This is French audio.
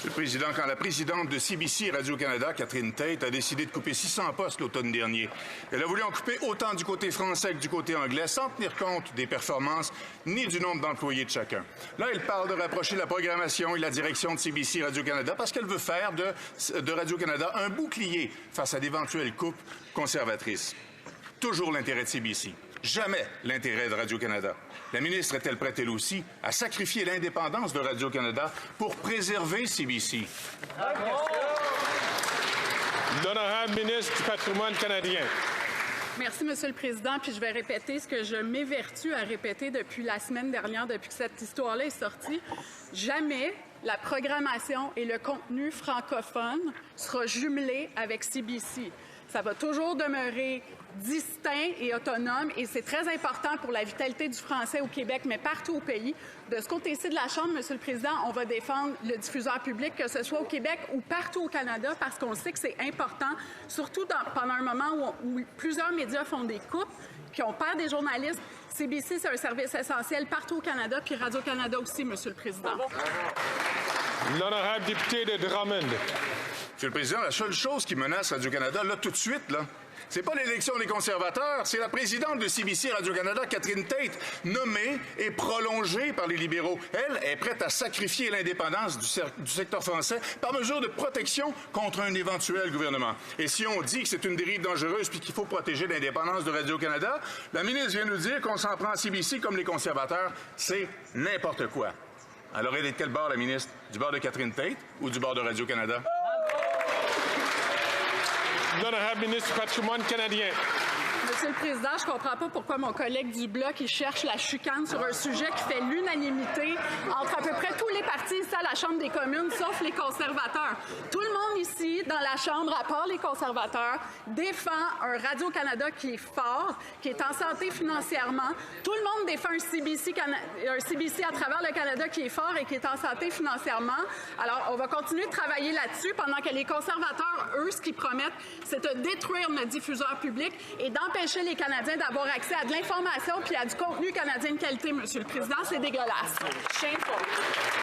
Le Président, quand la présidente de CBC Radio-Canada, Catherine Tate, a décidé de couper 600 postes l'automne dernier, elle a voulu en couper autant du côté français que du côté anglais, sans tenir compte des performances ni du nombre d'employés de chacun. Là, elle parle de rapprocher la programmation et la direction de CBC Radio-Canada parce qu'elle veut faire de Radio-Canada un bouclier face à d'éventuelles coupes conservatrices. Toujours l'intérêt de CBC. Jamais l'intérêt de Radio-Canada. La ministre est-elle prête, elle aussi, à sacrifier l'indépendance de Radio-Canada pour préserver CBC? L'honorable ministre du Patrimoine canadien. Merci, Monsieur le Président. Puis je vais répéter ce que je m'évertue à répéter depuis la semaine dernière, depuis que cette histoire-là est sortie. Jamais la programmation et le contenu francophone sera jumelé avec CBC. Ça va toujours demeurer distinct et autonome, et c'est très important pour la vitalité du français au Québec, mais partout au pays. De ce côté-ci de la Chambre, Monsieur le Président, on va défendre le diffuseur public, que ce soit au Québec ou partout au Canada, parce qu'on sait que c'est important, surtout pendant un moment où plusieurs médias font des coupes, puis on perd des journalistes. CBC, c'est un service essentiel partout au Canada, puis Radio-Canada aussi, Monsieur le Président. L'honorable député de Drummond. Monsieur le Président, la seule chose qui menace Radio-Canada, là, tout de suite, là, c'est pas l'élection des conservateurs, c'est la présidente de CBC Radio-Canada, Catherine Tate, nommée et prolongée par les libéraux. Elle est prête à sacrifier l'indépendance du secteur français par mesure de protection contre un éventuel gouvernement. Et si on dit que c'est une dérive dangereuse puis qu'il faut protéger l'indépendance de Radio-Canada, la ministre vient nous dire qu'on s'en prend à CBC comme les conservateurs. C'est n'importe quoi. Alors, elle est de quel bord, la ministre? Du bord de Catherine Tate ou du bord de Radio-Canada? L'honorable ministre du Patrimoine canadien. Monsieur le Président, je ne comprends pas pourquoi mon collègue du Bloc il cherche la chicane sur un sujet qui fait l'unanimité entre à peu près tous les partis ici à la Chambre des communes, sauf les conservateurs. Tout le monde ici, dans la Chambre, à part les conservateurs, défend un Radio-Canada qui est fort, qui est en santé financièrement. Tout le monde défend un CBC à travers le Canada qui est fort et qui est en santé financièrement. Alors, on va continuer de travailler là-dessus pendant que les conservateurs, eux, ce qu'ils promettent, c'est de détruire notre diffuseur public et d'empêcher les Canadiens d'avoir accès à de l'information puis à du contenu canadien de qualité, Monsieur le Président. C'est dégueulasse. Shameful.